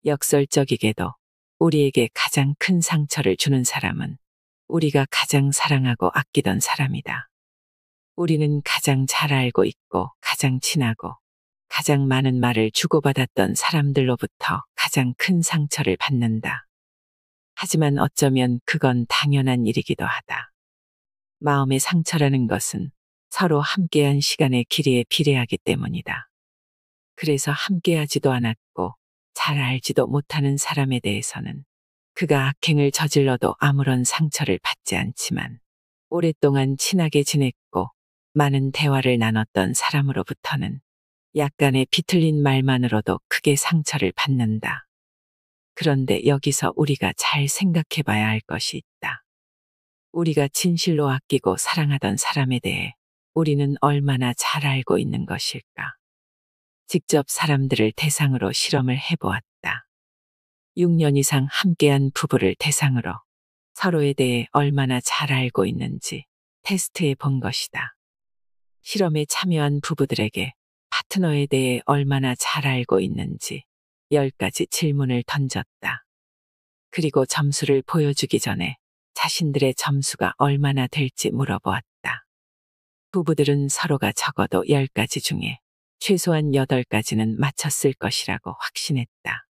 역설적이게도 우리에게 가장 큰 상처를 주는 사람은 우리가 가장 사랑하고 아끼던 사람이다. 우리는 가장 잘 알고 있고 가장 친하고 가장 많은 말을 주고받았던 사람들로부터 가장 큰 상처를 받는다. 하지만 어쩌면 그건 당연한 일이기도 하다. 마음의 상처라는 것은 서로 함께한 시간의 길이에 비례하기 때문이다. 그래서 함께하지도 않았고 잘 알지도 못하는 사람에 대해서는 그가 악행을 저질러도 아무런 상처를 받지 않지만 오랫동안 친하게 지냈고 많은 대화를 나눴던 사람으로부터는 약간의 비틀린 말만으로도 크게 상처를 받는다. 그런데 여기서 우리가 잘 생각해 봐야 할 것이 있다. 우리가 진실로 아끼고 사랑하던 사람에 대해 우리는 얼마나 잘 알고 있는 것일까? 직접 사람들을 대상으로 실험을 해보았다. 6년 이상 함께한 부부를 대상으로 서로에 대해 얼마나 잘 알고 있는지 테스트해 본 것이다. 실험에 참여한 부부들에게 파트너에 대해 얼마나 잘 알고 있는지 10가지 질문을 던졌다. 그리고 점수를 보여주기 전에 자신들의 점수가 얼마나 될지 물어보았다. 부부들은 서로가 적어도 10가지 중에 최소한 8가지는 맞췄을 것이라고 확신했다.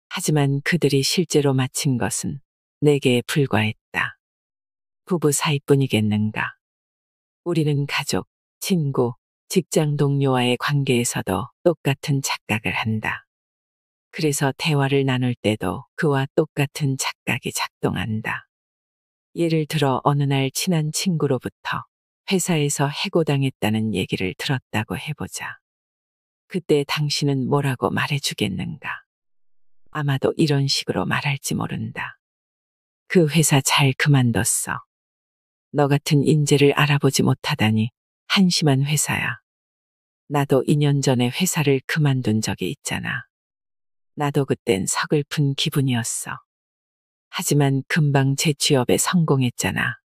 하지만 그들이 실제로 맞힌 것은 4개에 불과했다. 부부 사이뿐이겠는가? 우리는 가족, 친구, 직장 동료와의 관계에서도 똑같은 착각을 한다. 그래서 대화를 나눌 때도 그와 똑같은 착각이 작동한다. 예를 들어 어느 날 친한 친구로부터 회사에서 해고당했다는 얘기를 들었다고 해보자. 그때 당신은 뭐라고 말해주겠는가? 아마도 이런 식으로 말할지 모른다. 그 회사 잘 그만뒀어. 너 같은 인재를 알아보지 못하다니 한심한 회사야. 나도 2년 전에 회사를 그만둔 적이 있잖아. 나도 그땐 서글픈 기분이었어. 하지만 금방 재취업에 성공했잖아.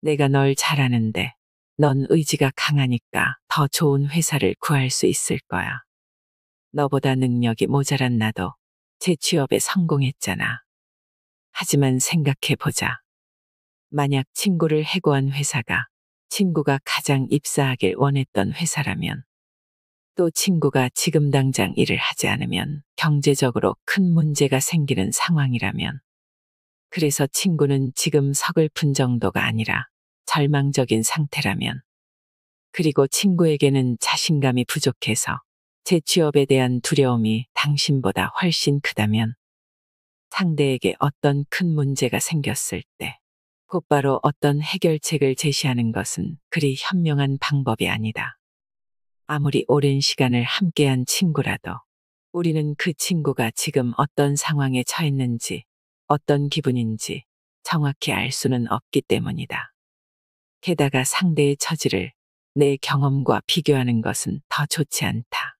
내가 널 잘 아는데 넌 의지가 강하니까 더 좋은 회사를 구할 수 있을 거야. 너보다 능력이 모자란 나도 재취업에 성공했잖아. 하지만 생각해보자. 만약 친구를 해고한 회사가 친구가 가장 입사하길 원했던 회사라면, 또 친구가 지금 당장 일을 하지 않으면 경제적으로 큰 문제가 생기는 상황이라면, 그래서 친구는 지금 서글픈 정도가 아니라 절망적인 상태라면, 그리고 친구에게는 자신감이 부족해서 재취업에 대한 두려움이 당신보다 훨씬 크다면, 상대에게 어떤 큰 문제가 생겼을 때 곧바로 어떤 해결책을 제시하는 것은 그리 현명한 방법이 아니다. 아무리 오랜 시간을 함께한 친구라도 우리는 그 친구가 지금 어떤 상황에 처했는지, 어떤 기분인지 정확히 알 수는 없기 때문이다. 게다가 상대의 처지를 내 경험과 비교하는 것은 더 좋지 않다.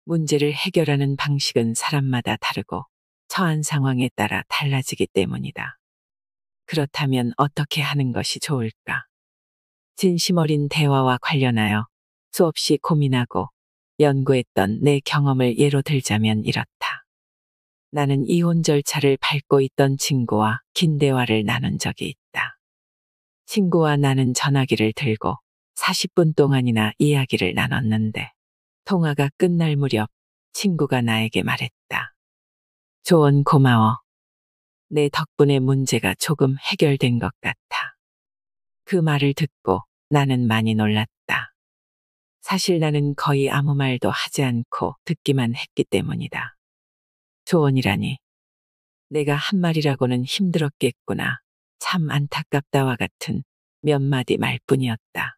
문제를 해결하는 방식은 사람마다 다르고 처한 상황에 따라 달라지기 때문이다. 그렇다면 어떻게 하는 것이 좋을까? 진심 어린 대화와 관련하여 수없이 고민하고 연구했던 내 경험을 예로 들자면 이렇다. 나는 이혼 절차를 밟고 있던 친구와 긴 대화를 나눈 적이 있다. 친구와 나는 전화기를 들고 40분 동안이나 이야기를 나눴는데 통화가 끝날 무렵 친구가 나에게 말했다. 조언 고마워. 내 덕분에 문제가 조금 해결된 것 같아. 그 말을 듣고 나는 많이 놀랐다. 사실 나는 거의 아무 말도 하지 않고 듣기만 했기 때문이다. 조언이라니. 내가 한 말이라고는 힘들었겠구나. 참 안타깝다와 같은 몇 마디 말뿐이었다.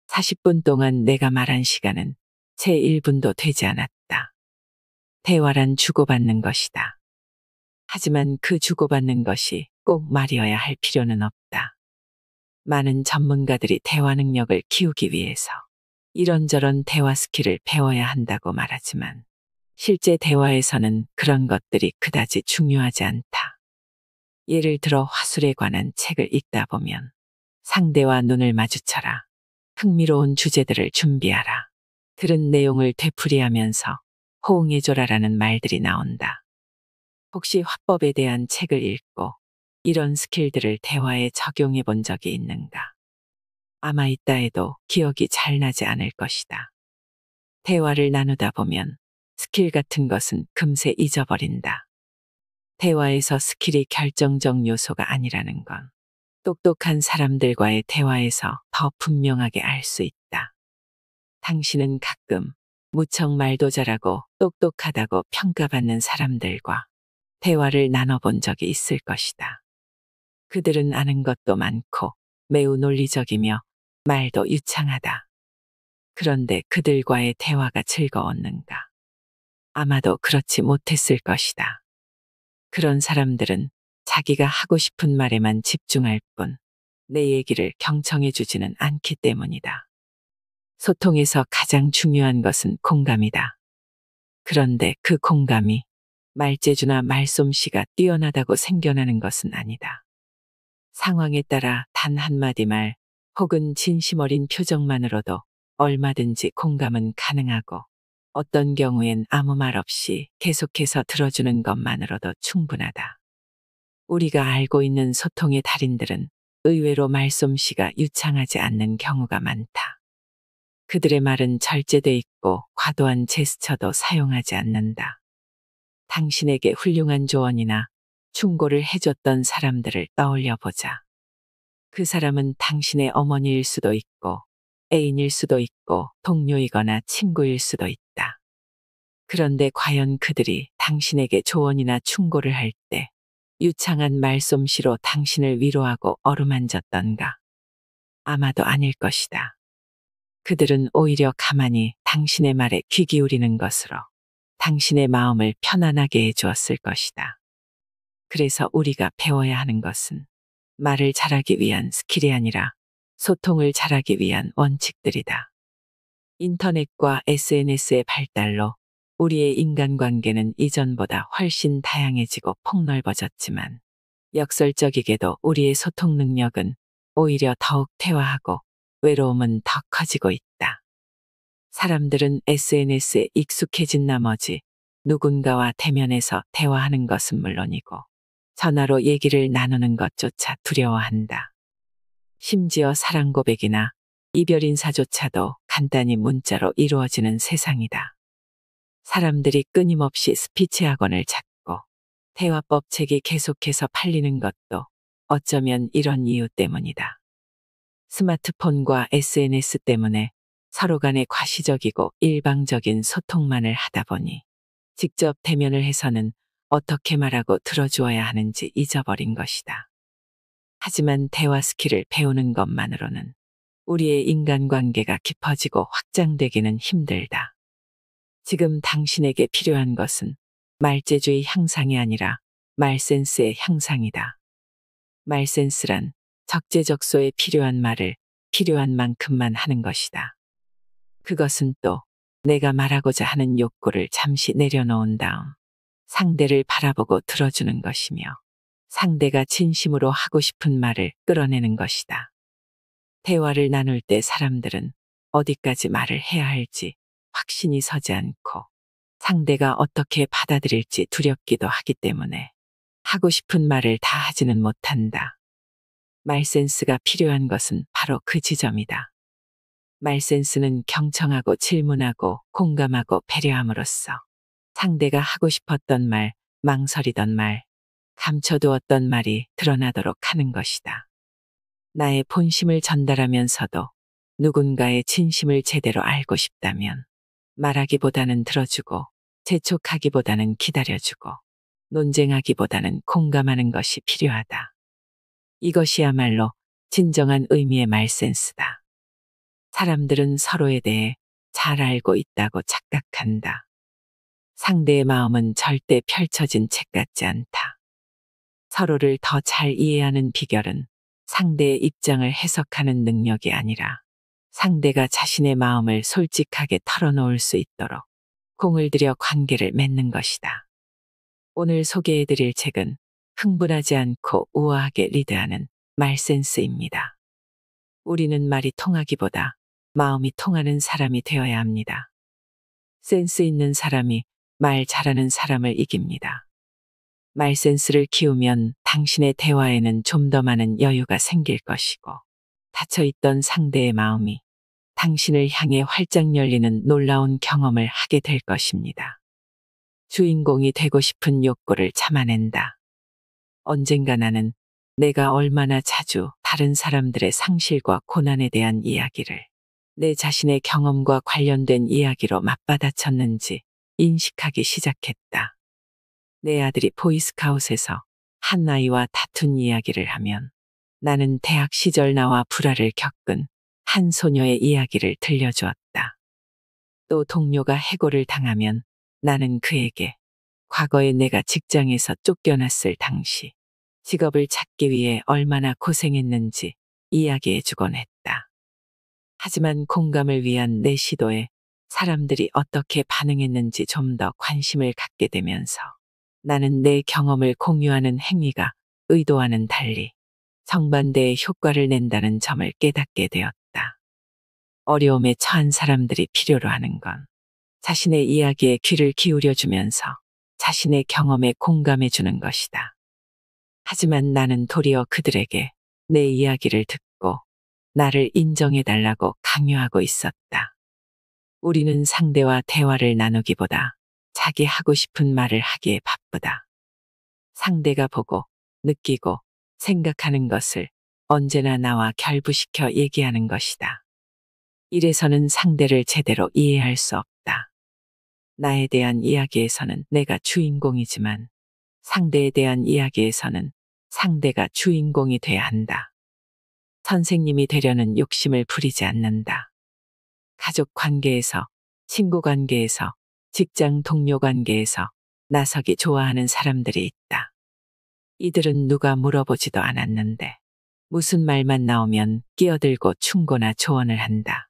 40분 동안 내가 말한 시간은 채 1분도 되지 않았다. 대화란 주고받는 것이다. 하지만 그 주고받는 것이 꼭 말이어야 할 필요는 없다. 많은 전문가들이 대화 능력을 키우기 위해서 이런저런 대화 스킬을 배워야 한다고 말하지만 실제 대화에서는 그런 것들이 그다지 중요하지 않다. 예를 들어 화술에 관한 책을 읽다 보면 상대와 눈을 마주쳐라. 흥미로운 주제들을 준비하라. 들은 내용을 되풀이하면서 호응해줘라라는 말들이 나온다. 혹시 화법에 대한 책을 읽고 이런 스킬들을 대화에 적용해 본 적이 있는가? 아마 있다 해도 기억이 잘 나지 않을 것이다. 대화를 나누다 보면 스킬 같은 것은 금세 잊어버린다. 대화에서 스킬이 결정적 요소가 아니라는 건 똑똑한 사람들과의 대화에서 더 분명하게 알 수 있다. 당신은 가끔 무척 말도 잘하고 똑똑하다고 평가받는 사람들과 대화를 나눠본 적이 있을 것이다. 그들은 아는 것도 많고 매우 논리적이며 말도 유창하다. 그런데 그들과의 대화가 즐거웠는가? 아마도 그렇지 못했을 것이다. 그런 사람들은 자기가 하고 싶은 말에만 집중할 뿐 내 얘기를 경청해 주지는 않기 때문이다. 소통에서 가장 중요한 것은 공감이다. 그런데 그 공감이 말재주나 말솜씨가 뛰어나다고 생겨나는 것은 아니다. 상황에 따라 단 한마디 말 혹은 진심 어린 표정만으로도 얼마든지 공감은 가능하고 어떤 경우엔 아무 말 없이 계속해서 들어주는 것만으로도 충분하다. 우리가 알고 있는 소통의 달인들은 의외로 말솜씨가 유창하지 않는 경우가 많다. 그들의 말은 절제돼 있고 과도한 제스처도 사용하지 않는다. 당신에게 훌륭한 조언이나 충고를 해줬던 사람들을 떠올려 보자. 그 사람은 당신의 어머니일 수도 있고 애인일 수도 있고 동료이거나 친구일 수도 있다. 그런데 과연 그들이 당신에게 조언이나 충고를 할 때 유창한 말솜씨로 당신을 위로하고 어루만졌던가? 아마도 아닐 것이다. 그들은 오히려 가만히 당신의 말에 귀 기울이는 것으로 당신의 마음을 편안하게 해주었을 것이다. 그래서 우리가 배워야 하는 것은 말을 잘하기 위한 스킬이 아니라 소통을 잘하기 위한 원칙들이다. 인터넷과 SNS의 발달로 우리의 인간관계는 이전보다 훨씬 다양해지고 폭넓어졌지만 역설적이게도 우리의 소통 능력은 오히려 더욱 퇴화하고 외로움은 더 커지고 있다. 사람들은 SNS에 익숙해진 나머지 누군가와 대면해서 대화하는 것은 물론이고 전화로 얘기를 나누는 것조차 두려워한다. 심지어 사랑 고백이나 이별 인사조차도 간단히 문자로 이루어지는 세상이다. 사람들이 끊임없이 스피치 학원을 찾고 대화법 책이 계속해서 팔리는 것도 어쩌면 이런 이유 때문이다. 스마트폰과 SNS 때문에 서로 간에 과시적이고 일방적인 소통만을 하다 보니 직접 대면을 해서는 어떻게 말하고 들어주어야 하는지 잊어버린 것이다. 하지만 대화 스킬을 배우는 것만으로는 우리의 인간관계가 깊어지고 확장되기는 힘들다. 지금 당신에게 필요한 것은 말재주의 향상이 아니라 말센스의 향상이다. 말센스란 적재적소에 필요한 말을 필요한 만큼만 하는 것이다. 그것은 또 내가 말하고자 하는 욕구를 잠시 내려놓은 다음 상대를 바라보고 들어주는 것이며 상대가 진심으로 하고 싶은 말을 끌어내는 것이다. 대화를 나눌 때 사람들은 어디까지 말을 해야 할지 확신이 서지 않고 상대가 어떻게 받아들일지 두렵기도 하기 때문에 하고 싶은 말을 다 하지는 못한다. 말센스가 필요한 것은 바로 그 지점이다. 말센스는 경청하고 질문하고 공감하고 배려함으로써 상대가 하고 싶었던 말, 망설이던 말, 감춰두었던 말이 드러나도록 하는 것이다. 나의 본심을 전달하면서도 누군가의 진심을 제대로 알고 싶다면 말하기보다는 들어주고 재촉하기보다는 기다려주고 논쟁하기보다는 공감하는 것이 필요하다. 이것이야말로 진정한 의미의 말센스다. 사람들은 서로에 대해 잘 알고 있다고 착각한다. 상대의 마음은 절대 펼쳐진 책 같지 않다. 서로를 더 잘 이해하는 비결은 상대의 입장을 해석하는 능력이 아니라 상대가 자신의 마음을 솔직하게 털어놓을 수 있도록 공을 들여 관계를 맺는 것이다. 오늘 소개해드릴 책은 흥분하지 않고 우아하게 리드하는 말센스입니다. 우리는 말이 통하기보다 마음이 통하는 사람이 되어야 합니다. 센스 있는 사람이 말 잘하는 사람을 이깁니다. 말 센스를 키우면 당신의 대화에는 좀 더 많은 여유가 생길 것이고, 닫혀있던 상대의 마음이 당신을 향해 활짝 열리는 놀라운 경험을 하게 될 것입니다. 주인공이 되고 싶은 욕구를 참아낸다. 언젠가 나는 내가 얼마나 자주 다른 사람들의 상실과 고난에 대한 이야기를 내 자신의 경험과 관련된 이야기로 맞받아쳤는지 인식하기 시작했다. 내 아들이 보이스카웃에서 한 아이와 다툰 이야기를 하면 나는 대학 시절 나와 불화를 겪은 한 소녀의 이야기를 들려주었다. 또 동료가 해고를 당하면 나는 그에게 과거에 내가 직장에서 쫓겨났을 당시 직업을 찾기 위해 얼마나 고생했는지 이야기해주곤 했다. 하지만 공감을 위한 내 시도에 사람들이 어떻게 반응했는지 좀 더 관심을 갖게 되면서 나는 내 경험을 공유하는 행위가 의도와는 달리 정반대의 효과를 낸다는 점을 깨닫게 되었다. 어려움에 처한 사람들이 필요로 하는 건 자신의 이야기에 귀를 기울여주면서 자신의 경험에 공감해주는 것이다. 하지만 나는 도리어 그들에게 내 이야기를 듣고 나를 인정해달라고 강요하고 있었다. 우리는 상대와 대화를 나누기보다 자기 하고 싶은 말을 하기에 바쁘다. 상대가 보고 느끼고 생각하는 것을 언제나 나와 결부시켜 얘기하는 것이다. 이래서는 상대를 제대로 이해할 수 없다. 나에 대한 이야기에서는 내가 주인공이지만 상대에 대한 이야기에서는 상대가 주인공이 돼야 한다. 선생님이 되려는 욕심을 부리지 않는다. 가족 관계에서, 친구 관계에서, 직장 동료 관계에서 나서기 좋아하는 사람들이 있다. 이들은 누가 물어보지도 않았는데 무슨 말만 나오면 끼어들고 충고나 조언을 한다.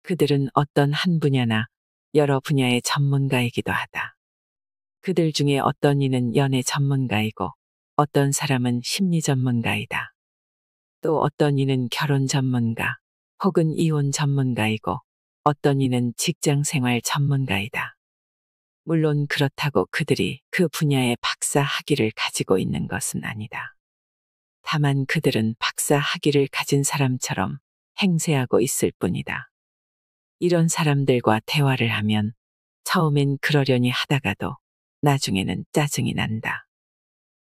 그들은 어떤 한 분야나 여러 분야의 전문가이기도 하다. 그들 중에 어떤 이는 연애 전문가이고 어떤 사람은 심리 전문가이다. 또 어떤 이는 결혼 전문가 혹은 이혼 전문가이고 어떤 이는 직장 생활 전문가이다. 물론 그렇다고 그들이 그 분야의 박사 학위를 가지고 있는 것은 아니다. 다만 그들은 박사 학위를 가진 사람처럼 행세하고 있을 뿐이다. 이런 사람들과 대화를 하면 처음엔 그러려니 하다가도 나중에는 짜증이 난다.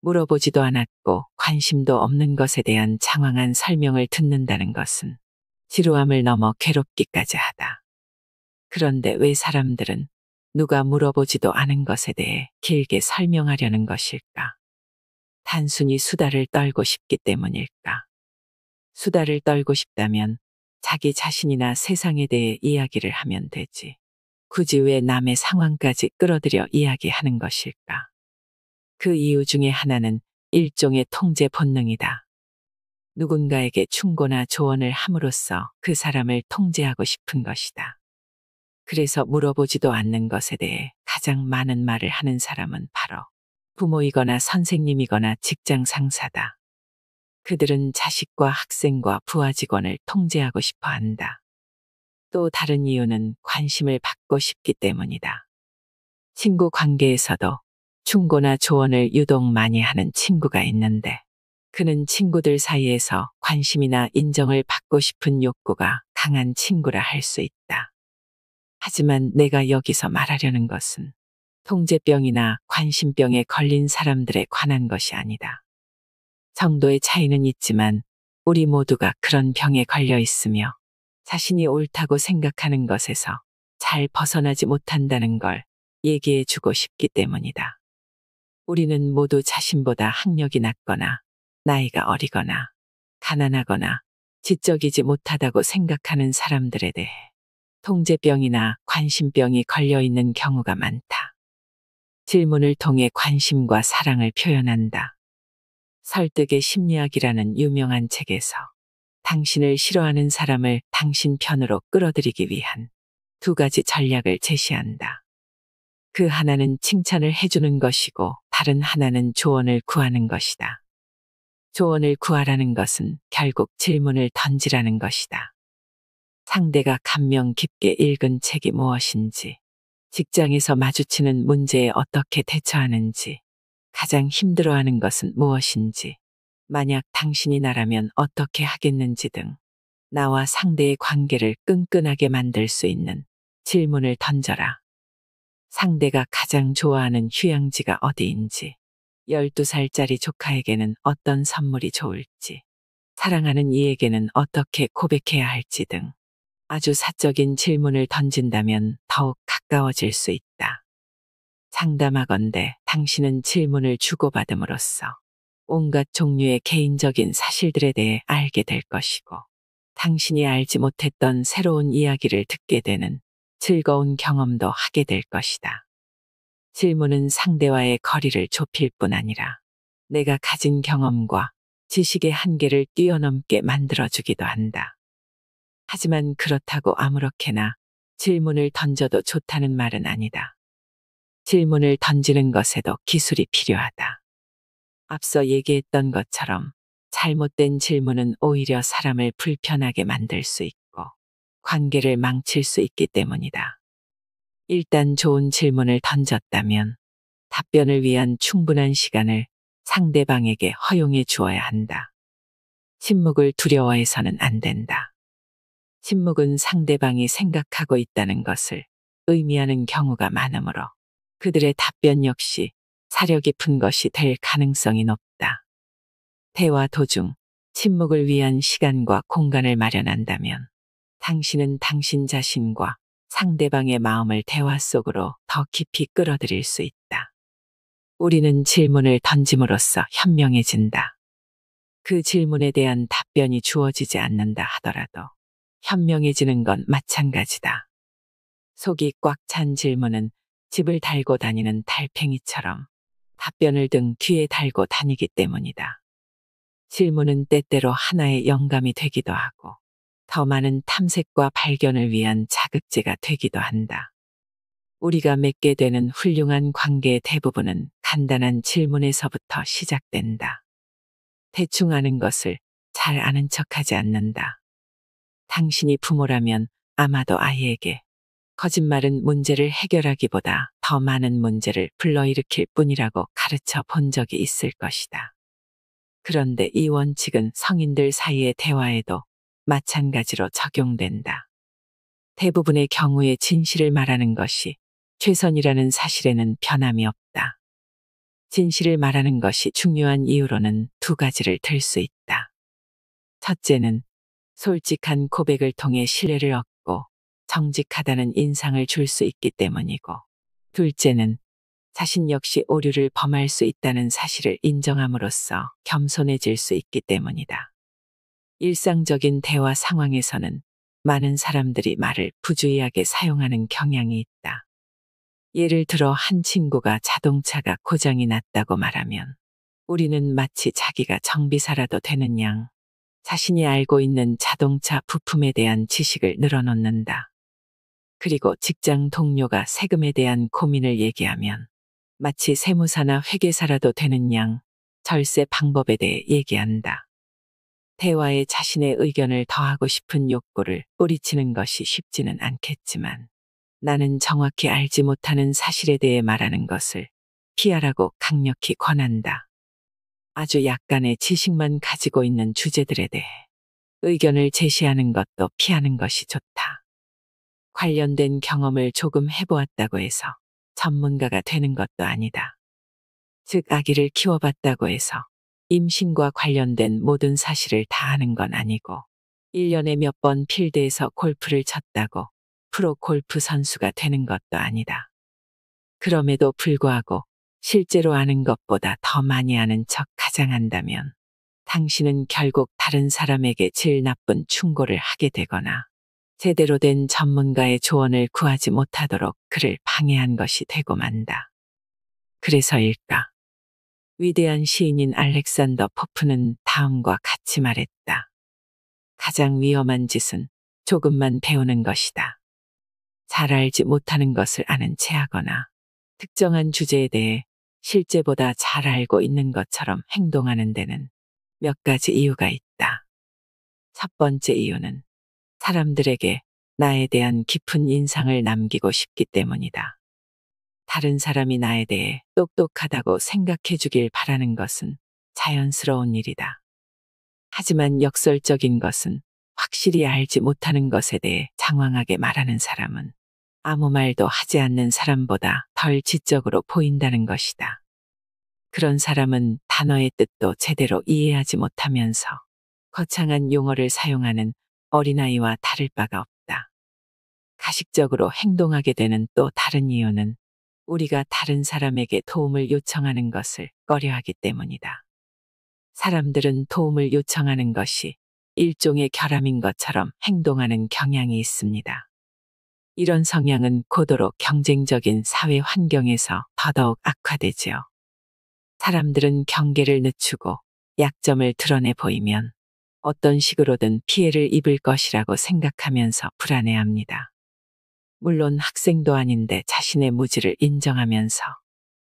물어보지도 않았고 관심도 없는 것에 대한 장황한 설명을 듣는다는 것은 지루함을 넘어 괴롭기까지 하다. 그런데 왜 사람들은 누가 물어보지도 않은 것에 대해 길게 설명하려는 것일까? 단순히 수다를 떨고 싶기 때문일까? 수다를 떨고 싶다면 자기 자신이나 세상에 대해 이야기를 하면 되지. 굳이 왜 남의 상황까지 끌어들여 이야기하는 것일까? 그 이유 중에 하나는 일종의 통제 본능이다. 누군가에게 충고나 조언을 함으로써 그 사람을 통제하고 싶은 것이다. 그래서 물어보지도 않는 것에 대해 가장 많은 말을 하는 사람은 바로 부모이거나 선생님이거나 직장 상사다. 그들은 자식과 학생과 부하 직원을 통제하고 싶어 한다. 또 다른 이유는 관심을 받고 싶기 때문이다. 친구 관계에서도 충고나 조언을 유독 많이 하는 친구가 있는데 그는 친구들 사이에서 관심이나 인정을 받고 싶은 욕구가 강한 친구라 할 수 있다. 하지만 내가 여기서 말하려는 것은 통제병이나 관심병에 걸린 사람들에 관한 것이 아니다. 정도의 차이는 있지만 우리 모두가 그런 병에 걸려 있으며 자신이 옳다고 생각하는 것에서 잘 벗어나지 못한다는 걸 얘기해 주고 싶기 때문이다. 우리는 모두 자신보다 학력이 낮거나 나이가 어리거나 가난하거나 지적이지 못하다고 생각하는 사람들에 대해 통제병이나 관심병이 걸려 있는 경우가 많다. 질문을 통해 관심과 사랑을 표현한다. 설득의 심리학이라는 유명한 책에서 당신을 싫어하는 사람을 당신 편으로 끌어들이기 위한 두 가지 전략을 제시한다. 그 하나는 칭찬을 해주는 것이고 다른 하나는 조언을 구하는 것이다. 조언을 구하라는 것은 결국 질문을 던지라는 것이다. 상대가 감명 깊게 읽은 책이 무엇인지, 직장에서 마주치는 문제에 어떻게 대처하는지, 가장 힘들어하는 것은 무엇인지, 만약 당신이 나라면 어떻게 하겠는지 등 나와 상대의 관계를 끈끈하게 만들 수 있는 질문을 던져라. 상대가 가장 좋아하는 휴양지가 어디인지, 12살짜리 조카에게는 어떤 선물이 좋을지, 사랑하는 이에게는 어떻게 고백해야 할지 등 아주 사적인 질문을 던진다면 더욱 가까워질 수 있다. 상담하건대 당신은 질문을 주고받음으로써 온갖 종류의 개인적인 사실들에 대해 알게 될 것이고, 당신이 알지 못했던 새로운 이야기를 듣게 되는 즐거운 경험도 하게 될 것이다. 질문은 상대와의 거리를 좁힐 뿐 아니라 내가 가진 경험과 지식의 한계를 뛰어넘게 만들어주기도 한다. 하지만 그렇다고 아무렇게나 질문을 던져도 좋다는 말은 아니다. 질문을 던지는 것에도 기술이 필요하다. 앞서 얘기했던 것처럼 잘못된 질문은 오히려 사람을 불편하게 만들 수 있고 관계를 망칠 수 있기 때문이다. 일단 좋은 질문을 던졌다면 답변을 위한 충분한 시간을 상대방에게 허용해 주어야 한다. 침묵을 두려워해서는 안 된다. 침묵은 상대방이 생각하고 있다는 것을 의미하는 경우가 많으므로 그들의 답변 역시 사려 깊은 것이 될 가능성이 높다. 대화 도중 침묵을 위한 시간과 공간을 마련한다면 당신은 당신 자신과 상대방의 마음을 대화 속으로 더 깊이 끌어들일 수 있다. 우리는 질문을 던짐으로써 현명해진다. 그 질문에 대한 답변이 주어지지 않는다 하더라도 현명해지는 건 마찬가지다. 속이 꽉 찬 질문은 집을 달고 다니는 달팽이처럼 답변을 등 뒤에 달고 다니기 때문이다. 질문은 때때로 하나의 영감이 되기도 하고 더 많은 탐색과 발견을 위한 자극제가 되기도 한다. 우리가 맺게 되는 훌륭한 관계의 대부분은 간단한 질문에서부터 시작된다. 대충 아는 것을 잘 아는 척하지 않는다. 당신이 부모라면 아마도 아이에게 거짓말은 문제를 해결하기보다 더 많은 문제를 불러일으킬 뿐이라고 가르쳐 본 적이 있을 것이다. 그런데 이 원칙은 성인들 사이의 대화에도 마찬가지로 적용된다. 대부분의 경우에 진실을 말하는 것이 최선이라는 사실에는 변함이 없다. 진실을 말하는 것이 중요한 이유로는 두 가지를 들 수 있다. 첫째는 솔직한 고백을 통해 신뢰를 얻고 정직하다는 인상을 줄 수 있기 때문이고, 둘째는 자신 역시 오류를 범할 수 있다는 사실을 인정함으로써 겸손해질 수 있기 때문이다. 일상적인 대화 상황에서는 많은 사람들이 말을 부주의하게 사용하는 경향이 있다. 예를 들어 한 친구가 자동차가 고장이 났다고 말하면 우리는 마치 자기가 정비사라도 되는 양 자신이 알고 있는 자동차 부품에 대한 지식을 늘어놓는다. 그리고 직장 동료가 세금에 대한 고민을 얘기하면 마치 세무사나 회계사라도 되는 양 절세 방법에 대해 얘기한다. 대화에 자신의 의견을 더하고 싶은 욕구를 뿌리치는 것이 쉽지는 않겠지만 나는 정확히 알지 못하는 사실에 대해 말하는 것을 피하라고 강력히 권한다. 아주 약간의 지식만 가지고 있는 주제들에 대해 의견을 제시하는 것도 피하는 것이 좋다. 관련된 경험을 조금 해보았다고 해서 전문가가 되는 것도 아니다. 즉 아기를 키워봤다고 해서 임신과 관련된 모든 사실을 다 아는 건 아니고 1년에 몇 번 필드에서 골프를 쳤다고 프로 골프 선수가 되는 것도 아니다. 그럼에도 불구하고 실제로 아는 것보다 더 많이 아는 척 가장한다면 당신은 결국 다른 사람에게 질 나쁜 충고를 하게 되거나 제대로 된 전문가의 조언을 구하지 못하도록 그를 방해한 것이 되고 만다. 그래서일까? 위대한 시인인 알렉산더 포프는 다음과 같이 말했다. 가장 위험한 짓은 조금만 배우는 것이다. 잘 알지 못하는 것을 아는 체하거나 특정한 주제에 대해 실제보다 잘 알고 있는 것처럼 행동하는 데는 몇 가지 이유가 있다. 첫 번째 이유는 사람들에게 나에 대한 깊은 인상을 남기고 싶기 때문이다. 다른 사람이 나에 대해 똑똑하다고 생각해 주길 바라는 것은 자연스러운 일이다. 하지만 역설적인 것은 확실히 알지 못하는 것에 대해 장황하게 말하는 사람은 아무 말도 하지 않는 사람보다 덜 지적으로 보인다는 것이다. 그런 사람은 단어의 뜻도 제대로 이해하지 못하면서 거창한 용어를 사용하는 어린아이와 다를 바가 없다. 가식적으로 행동하게 되는 또 다른 이유는 우리가 다른 사람에게 도움을 요청하는 것을 꺼려하기 때문이다. 사람들은 도움을 요청하는 것이 일종의 결함인 것처럼 행동하는 경향이 있습니다. 이런 성향은 고도로 경쟁적인 사회 환경에서 더더욱 악화되지요. 사람들은 경계를 늦추고 약점을 드러내 보이면 어떤 식으로든 피해를 입을 것이라고 생각하면서 불안해합니다. 물론 학생도 아닌데 자신의 무지를 인정하면서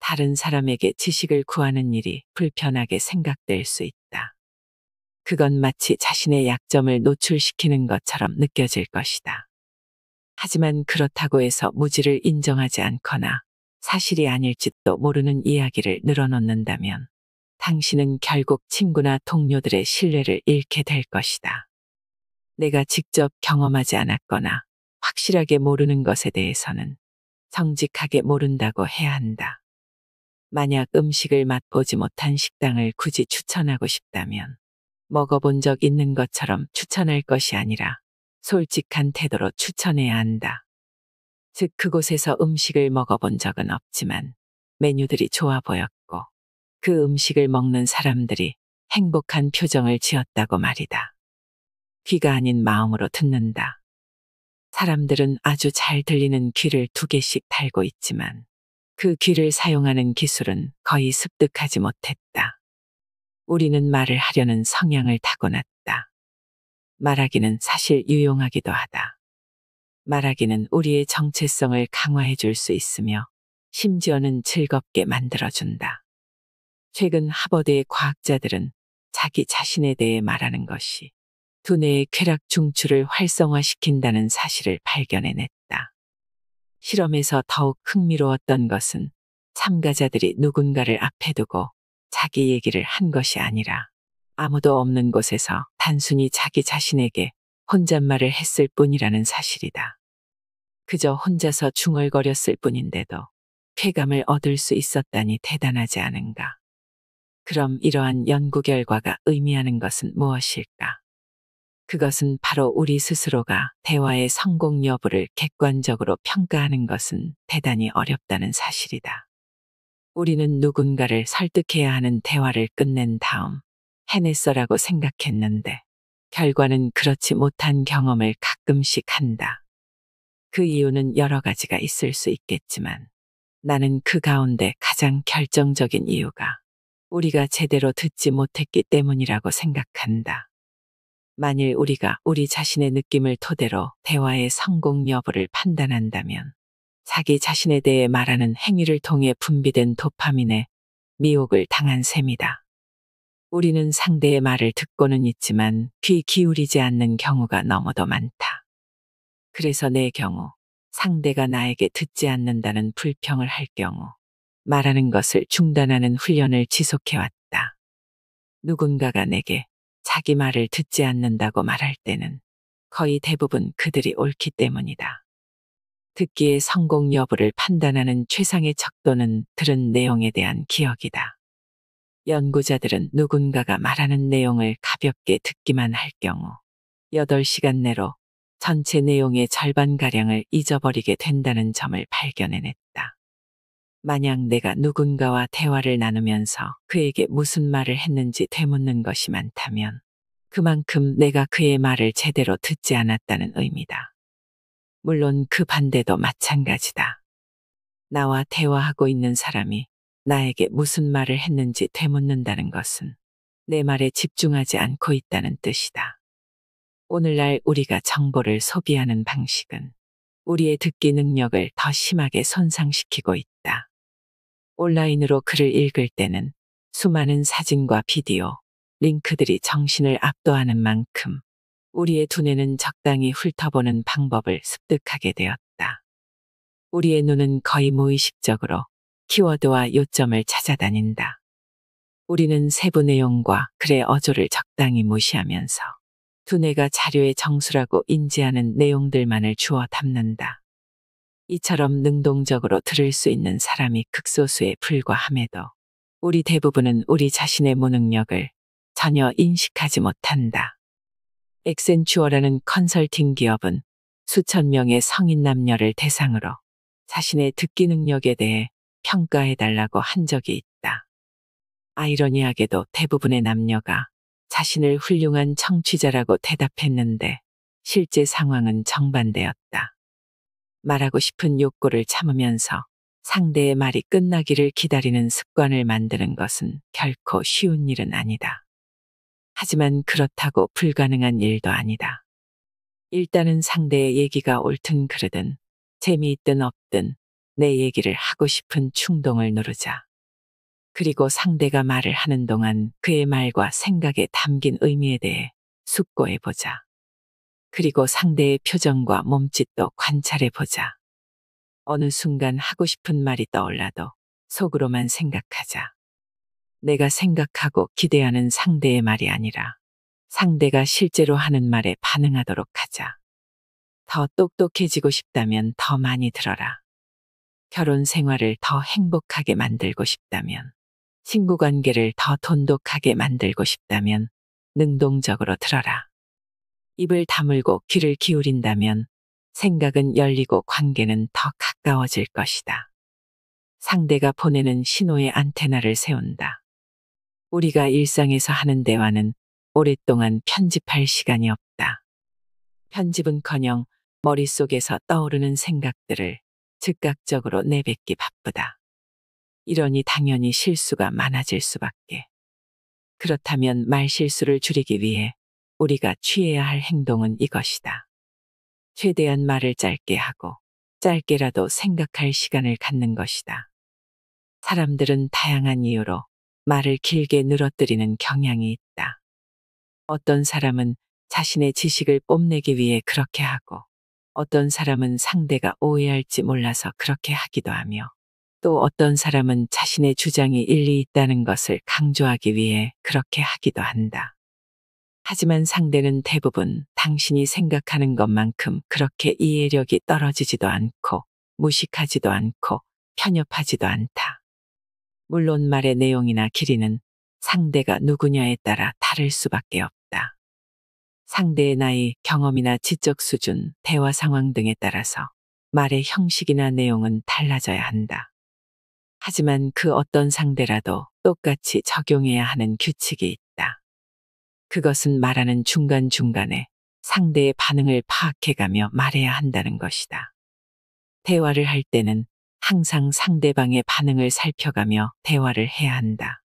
다른 사람에게 지식을 구하는 일이 불편하게 생각될 수 있다. 그건 마치 자신의 약점을 노출시키는 것처럼 느껴질 것이다. 하지만 그렇다고 해서 무지를 인정하지 않거나 사실이 아닐지도 모르는 이야기를 늘어놓는다면 당신은 결국 친구나 동료들의 신뢰를 잃게 될 것이다. 내가 직접 경험하지 않았거나 확실하게 모르는 것에 대해서는 정직하게 모른다고 해야 한다. 만약 음식을 맛보지 못한 식당을 굳이 추천하고 싶다면 먹어본 적 있는 것처럼 추천할 것이 아니라 솔직한 태도로 추천해야 한다. 즉 그곳에서 음식을 먹어본 적은 없지만 메뉴들이 좋아 보였고 그 음식을 먹는 사람들이 행복한 표정을 지었다고 말이다. 귀가 아닌 마음으로 듣는다. 사람들은 아주 잘 들리는 귀를 2개씩 달고 있지만 그 귀를 사용하는 기술은 거의 습득하지 못했다. 우리는 말을 하려는 성향을 타고났다. 말하기는 사실 유용하기도 하다. 말하기는 우리의 정체성을 강화해 줄 수 있으며 심지어는 즐겁게 만들어준다. 최근 하버드의 과학자들은 자기 자신에 대해 말하는 것이 두뇌의 쾌락 중추를 활성화시킨다는 사실을 발견해냈다. 실험에서 더욱 흥미로웠던 것은 참가자들이 누군가를 앞에 두고 자기 얘기를 한 것이 아니라 아무도 없는 곳에서 단순히 자기 자신에게 혼잣말을 했을 뿐이라는 사실이다. 그저 혼자서 중얼거렸을 뿐인데도 쾌감을 얻을 수 있었다니 대단하지 않은가. 그럼 이러한 연구 결과가 의미하는 것은 무엇일까? 그것은 바로 우리 스스로가 대화의 성공 여부를 객관적으로 평가하는 것은 대단히 어렵다는 사실이다. 우리는 누군가를 설득해야 하는 대화를 끝낸 다음 해냈어라고 생각했는데 결과는 그렇지 못한 경험을 가끔씩 한다. 그 이유는 여러 가지가 있을 수 있겠지만 나는 그 가운데 가장 결정적인 이유가 우리가 제대로 듣지 못했기 때문이라고 생각한다. 만일 우리가 우리 자신의 느낌을 토대로 대화의 성공 여부를 판단한다면 자기 자신에 대해 말하는 행위를 통해 분비된 도파민에 미혹을 당한 셈이다. 우리는 상대의 말을 듣고는 있지만 귀 기울이지 않는 경우가 너무도 많다. 그래서 내 경우 상대가 나에게 듣지 않는다는 불평을 할 경우 말하는 것을 중단하는 훈련을 지속해왔다. 누군가가 내게 자기 말을 듣지 않는다고 말할 때는 거의 대부분 그들이 옳기 때문이다. 듣기의 성공 여부를 판단하는 최상의 척도는 들은 내용에 대한 기억이다. 연구자들은 누군가가 말하는 내용을 가볍게 듣기만 할 경우 8시간 내로 전체 내용의 절반가량을 잊어버리게 된다는 점을 발견해냈다. 만약 내가 누군가와 대화를 나누면서 그에게 무슨 말을 했는지 되묻는 것이 많다면 그만큼 내가 그의 말을 제대로 듣지 않았다는 의미다. 물론 그 반대도 마찬가지다. 나와 대화하고 있는 사람이 나에게 무슨 말을 했는지 되묻는다는 것은 내 말에 집중하지 않고 있다는 뜻이다. 오늘날 우리가 정보를 소비하는 방식은 우리의 듣기 능력을 더 심하게 손상시키고 있다. 온라인으로 글을 읽을 때는 수많은 사진과 비디오, 링크들이 정신을 압도하는 만큼 우리의 두뇌는 적당히 훑어보는 방법을 습득하게 되었다. 우리의 눈은 거의 무의식적으로 키워드와 요점을 찾아다닌다. 우리는 세부 내용과 글의 어조를 적당히 무시하면서 두뇌가 자료의 정수라고 인지하는 내용들만을 주워 담는다. 이처럼 능동적으로 들을 수 있는 사람이 극소수에 불과함에도 우리 대부분은 우리 자신의 무능력을 전혀 인식하지 못한다. 엑센추어라는 컨설팅 기업은 수천 명의 성인 남녀를 대상으로 자신의 듣기 능력에 대해 평가해달라고 한 적이 있다. 아이러니하게도 대부분의 남녀가 자신을 훌륭한 청취자라고 대답했는데 실제 상황은 정반대였다. 말하고 싶은 욕구를 참으면서 상대의 말이 끝나기를 기다리는 습관을 만드는 것은 결코 쉬운 일은 아니다. 하지만 그렇다고 불가능한 일도 아니다. 일단은 상대의 얘기가 옳든 그르든 재미있든 없든 내 얘기를 하고 싶은 충동을 누르자. 그리고 상대가 말을 하는 동안 그의 말과 생각에 담긴 의미에 대해 숙고해보자. 그리고 상대의 표정과 몸짓도 관찰해보자. 어느 순간 하고 싶은 말이 떠올라도 속으로만 생각하자. 내가 생각하고 기대하는 상대의 말이 아니라 상대가 실제로 하는 말에 반응하도록 하자. 더 똑똑해지고 싶다면 더 많이 들어라. 결혼 생활을 더 행복하게 만들고 싶다면, 친구 관계를 더 돈독하게 만들고 싶다면 능동적으로 들어라. 입을 다물고 귀를 기울인다면 생각은 열리고 관계는 더 가까워질 것이다. 상대가 보내는 신호의 안테나를 세운다. 우리가 일상에서 하는 대화는 오랫동안 편집할 시간이 없다. 편집은커녕 머릿속에서 떠오르는 생각들을 즉각적으로 내뱉기 바쁘다. 이러니 당연히 실수가 많아질 수밖에. 그렇다면 말실수를 줄이기 위해 우리가 취해야 할 행동은 이것이다. 최대한 말을 짧게 하고 짧게라도 생각할 시간을 갖는 것이다. 사람들은 다양한 이유로 말을 길게 늘어뜨리는 경향이 있다. 어떤 사람은 자신의 지식을 뽐내기 위해 그렇게 하고, 어떤 사람은 상대가 오해할지 몰라서 그렇게 하기도 하며, 또 어떤 사람은 자신의 주장이 일리 있다는 것을 강조하기 위해 그렇게 하기도 한다. 하지만 상대는 대부분 당신이 생각하는 것만큼 그렇게 이해력이 떨어지지도 않고 무식하지도 않고 편협하지도 않다. 물론 말의 내용이나 길이는 상대가 누구냐에 따라 다를 수밖에 없다. 상대의 나이, 경험이나 지적 수준, 대화 상황 등에 따라서 말의 형식이나 내용은 달라져야 한다. 하지만 그 어떤 상대라도 똑같이 적용해야 하는 규칙이 있다. 그것은 말하는 중간중간에 상대의 반응을 파악해가며 말해야 한다는 것이다. 대화를 할 때는 항상 상대방의 반응을 살펴가며 대화를 해야 한다.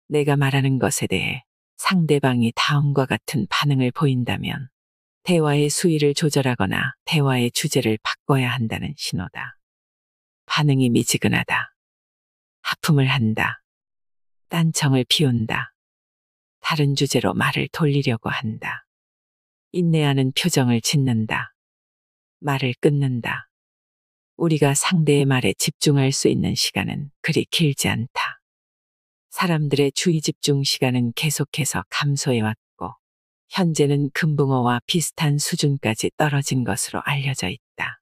내가 말하는 것에 대해 상대방이 다음과 같은 반응을 보인다면 대화의 수위를 조절하거나 대화의 주제를 바꿔야 한다는 신호다. 반응이 미지근하다. 하품을 한다. 딴청을 피운다. 다른 주제로 말을 돌리려고 한다. 인내하는 표정을 짓는다. 말을 끊는다. 우리가 상대의 말에 집중할 수 있는 시간은 그리 길지 않다. 사람들의 주의 집중 시간은 계속해서 감소해왔고, 현재는 금붕어와 비슷한 수준까지 떨어진 것으로 알려져 있다.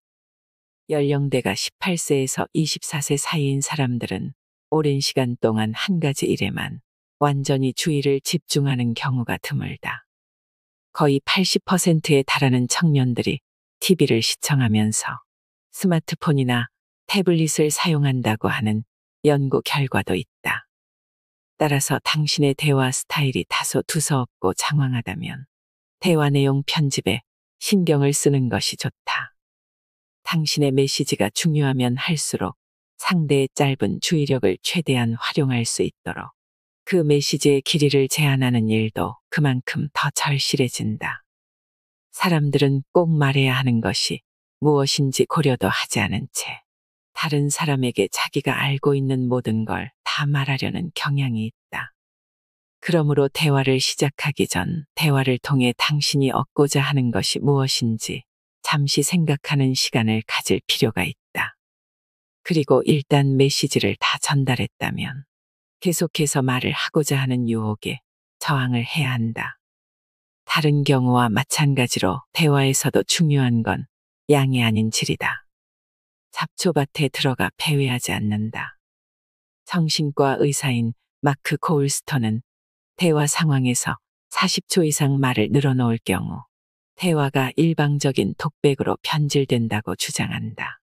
연령대가 18세에서 24세 사이인 사람들은 오랜 시간 동안 한 가지 일에만 완전히 주의를 집중하는 경우가 드물다. 거의 80%에 달하는 청년들이 TV를 시청하면서 스마트폰이나 태블릿을 사용한다고 하는 연구 결과도 있다. 따라서 당신의 대화 스타일이 다소 두서없고 장황하다면 대화 내용 편집에 신경을 쓰는 것이 좋다. 당신의 메시지가 중요하면 할수록 상대의 짧은 주의력을 최대한 활용할 수 있도록 그 메시지의 길이를 제한하는 일도 그만큼 더 절실해진다. 사람들은 꼭 말해야 하는 것이 무엇인지 고려도 하지 않은 채 다른 사람에게 자기가 알고 있는 모든 걸 다 말하려는 경향이 있다. 그러므로 대화를 시작하기 전 대화를 통해 당신이 얻고자 하는 것이 무엇인지 잠시 생각하는 시간을 가질 필요가 있다. 그리고 일단 메시지를 다 전달했다면 계속해서 말을 하고자 하는 유혹에 저항을 해야 한다. 다른 경우와 마찬가지로 대화에서도 중요한 건 양이 아닌 질이다. 잡초밭에 들어가 배회하지 않는다. 정신과 의사인 마크 고울스턴은 대화 상황에서 40초 이상 말을 늘어놓을 경우 대화가 일방적인 독백으로 변질된다고 주장한다.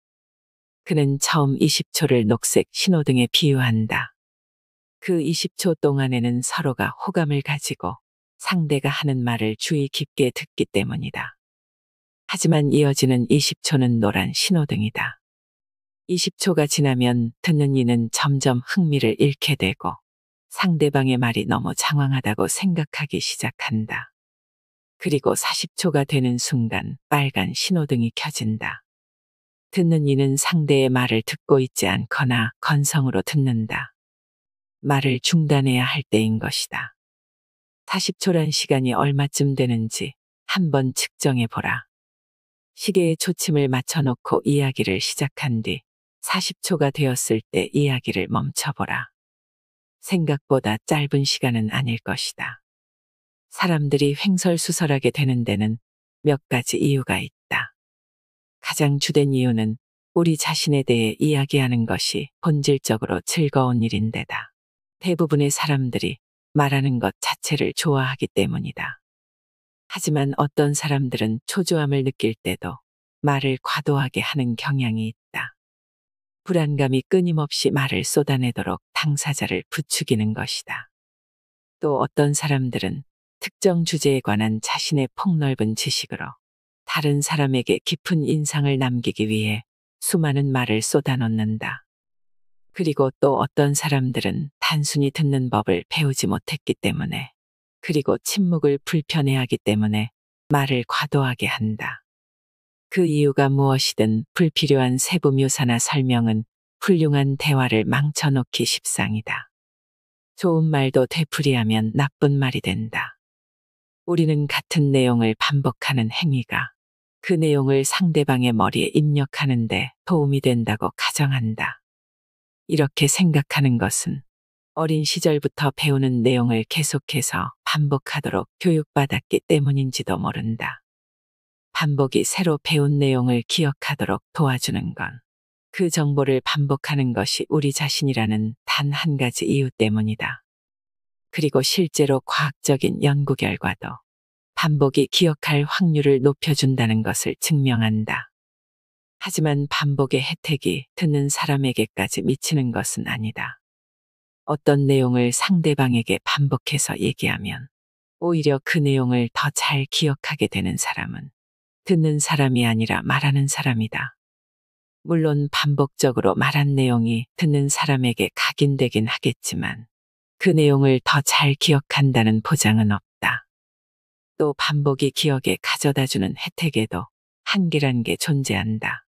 그는 처음 20초를 녹색 신호등에 비유한다. 그 20초 동안에는 서로가 호감을 가지고 상대가 하는 말을 주의 깊게 듣기 때문이다. 하지만 이어지는 20초는 노란 신호등이다. 20초가 지나면 듣는 이는 점점 흥미를 잃게 되고 상대방의 말이 너무 장황하다고 생각하기 시작한다. 그리고 40초가 되는 순간 빨간 신호등이 켜진다. 듣는 이는 상대의 말을 듣고 있지 않거나 건성으로 듣는다. 말을 중단해야 할 때인 것이다. 40초란 시간이 얼마쯤 되는지 한번 측정해 보라. 시계에 초침을 맞춰놓고 이야기를 시작한 뒤 40초가 되었을 때 이야기를 멈춰보라. 생각보다 짧은 시간은 아닐 것이다. 사람들이 횡설수설하게 되는 데는 몇 가지 이유가 있다. 가장 주된 이유는 우리 자신에 대해 이야기하는 것이 본질적으로 즐거운 일인데다. 대부분의 사람들이 말하는 것 자체를 좋아하기 때문이다. 하지만 어떤 사람들은 초조함을 느낄 때도 말을 과도하게 하는 경향이 있다. 불안감이 끊임없이 말을 쏟아내도록 당사자를 부추기는 것이다. 또 어떤 사람들은 특정 주제에 관한 자신의 폭넓은 지식으로 다른 사람에게 깊은 인상을 남기기 위해 수많은 말을 쏟아놓는다. 그리고 또 어떤 사람들은 단순히 듣는 법을 배우지 못했기 때문에, 그리고 침묵을 불편해하기 때문에 말을 과도하게 한다. 그 이유가 무엇이든 불필요한 세부 묘사나 설명은 훌륭한 대화를 망쳐놓기 십상이다. 좋은 말도 되풀이하면 나쁜 말이 된다. 우리는 같은 내용을 반복하는 행위가 그 내용을 상대방의 머리에 입력하는 데 도움이 된다고 가정한다. 이렇게 생각하는 것은 어린 시절부터 배우는 내용을 계속해서 반복하도록 교육받았기 때문인지도 모른다. 반복이 새로 배운 내용을 기억하도록 도와주는 건 그 정보를 반복하는 것이 우리 자신이라는 단 한 가지 이유 때문이다. 그리고 실제로 과학적인 연구 결과도 반복이 기억할 확률을 높여준다는 것을 증명한다. 하지만 반복의 혜택이 듣는 사람에게까지 미치는 것은 아니다. 어떤 내용을 상대방에게 반복해서 얘기하면 오히려 그 내용을 더 잘 기억하게 되는 사람은 듣는 사람이 아니라 말하는 사람이다. 물론 반복적으로 말한 내용이 듣는 사람에게 각인되긴 하겠지만 그 내용을 더 잘 기억한다는 보장은 없다. 또 반복이 기억에 가져다주는 혜택에도 한계란 게 존재한다.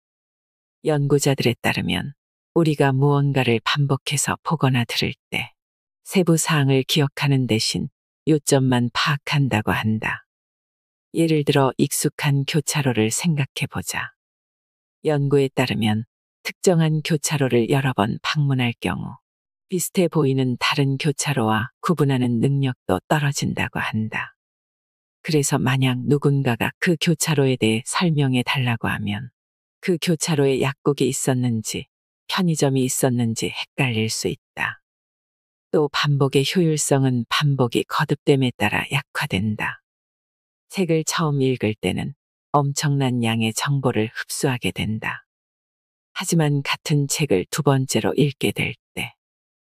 연구자들에 따르면 우리가 무언가를 반복해서 보거나 들을 때 세부 사항을 기억하는 대신 요점만 파악한다고 한다. 예를 들어 익숙한 교차로를 생각해 보자. 연구에 따르면 특정한 교차로를 여러 번 방문할 경우 비슷해 보이는 다른 교차로와 구분하는 능력도 떨어진다고 한다. 그래서 만약 누군가가 그 교차로에 대해 설명해 달라고 하면 그 교차로에 약국이 있었는지 편의점이 있었는지 헷갈릴 수 있다. 또 반복의 효율성은 반복이 거듭됨에 따라 약화된다. 책을 처음 읽을 때는 엄청난 양의 정보를 흡수하게 된다. 하지만 같은 책을 두 번째로 읽게 될 때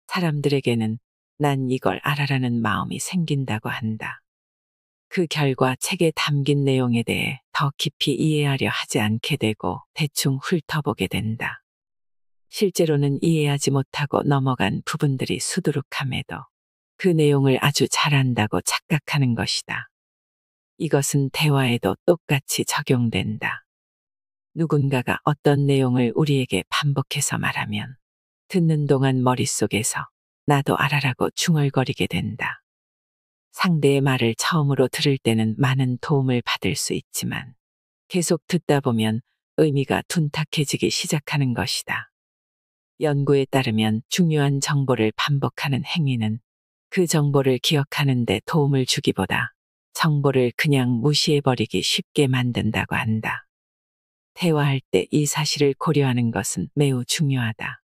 사람들에게는 난 이걸 알아라는 마음이 생긴다고 한다. 그 결과 책에 담긴 내용에 대해 더 깊이 이해하려 하지 않게 되고 대충 훑어보게 된다. 실제로는 이해하지 못하고 넘어간 부분들이 수두룩함에도 그 내용을 아주 잘 안다고 착각하는 것이다. 이것은 대화에도 똑같이 적용된다. 누군가가 어떤 내용을 우리에게 반복해서 말하면 듣는 동안 머릿속에서 나도 알아라고 중얼거리게 된다. 상대의 말을 처음으로 들을 때는 많은 도움을 받을 수 있지만 계속 듣다 보면 의미가 둔탁해지기 시작하는 것이다. 연구에 따르면 중요한 정보를 반복하는 행위는 그 정보를 기억하는 데 도움을 주기보다 정보를 그냥 무시해버리기 쉽게 만든다고 한다. 대화할 때 이 사실을 고려하는 것은 매우 중요하다.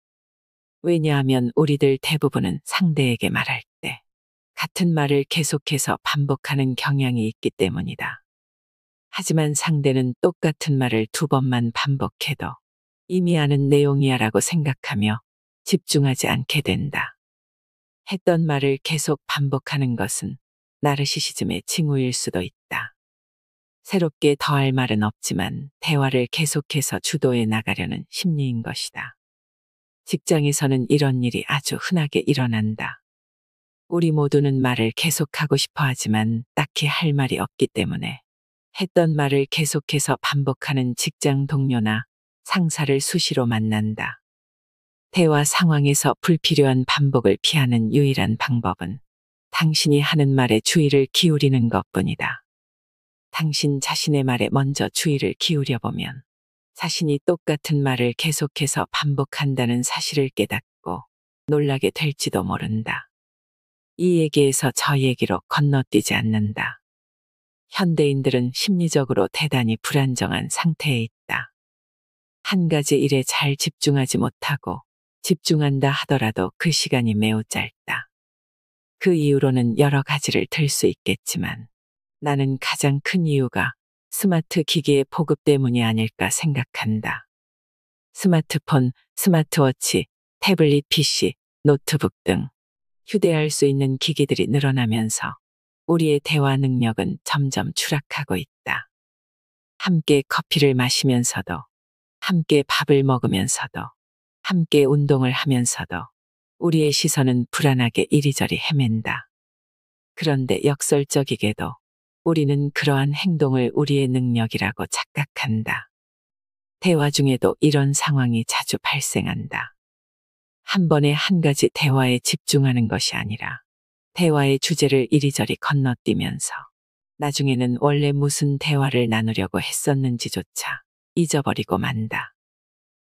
왜냐하면 우리들 대부분은 상대에게 말할 때 같은 말을 계속해서 반복하는 경향이 있기 때문이다. 하지만 상대는 똑같은 말을 2번만 반복해도 이미 아는 내용이야라고 생각하며 집중하지 않게 된다. 했던 말을 계속 반복하는 것은 나르시시즘의 징후일 수도 있다. 새롭게 더할 말은 없지만 대화를 계속해서 주도해 나가려는 심리인 것이다. 직장에서는 이런 일이 아주 흔하게 일어난다. 우리 모두는 말을 계속하고 싶어 하지만 딱히 할 말이 없기 때문에 했던 말을 계속해서 반복하는 직장 동료나 상사를 수시로 만난다. 대화 상황에서 불필요한 반복을 피하는 유일한 방법은 당신이 하는 말에 주의를 기울이는 것뿐이다. 당신 자신의 말에 먼저 주의를 기울여 보면 자신이 똑같은 말을 계속해서 반복한다는 사실을 깨닫고 놀라게 될지도 모른다. 이 얘기에서 저 얘기로 건너뛰지 않는다. 현대인들은 심리적으로 대단히 불안정한 상태에 있다. 한 가지 일에 잘 집중하지 못하고 집중한다 하더라도 그 시간이 매우 짧다. 그 이유로는 여러 가지를 들 수 있겠지만 나는 가장 큰 이유가 스마트 기기의 보급 때문이 아닐까 생각한다. 스마트폰, 스마트워치, 태블릿 PC, 노트북 등 휴대할 수 있는 기기들이 늘어나면서 우리의 대화 능력은 점점 추락하고 있다. 함께 커피를 마시면서도, 함께 밥을 먹으면서도, 함께 운동을 하면서도 우리의 시선은 불안하게 이리저리 헤맨다. 그런데 역설적이게도 우리는 그러한 행동을 우리의 능력이라고 착각한다. 대화 중에도 이런 상황이 자주 발생한다. 한 번에 한 가지 대화에 집중하는 것이 아니라 대화의 주제를 이리저리 건너뛰면서 나중에는 원래 무슨 대화를 나누려고 했었는지조차 잊어버리고 만다.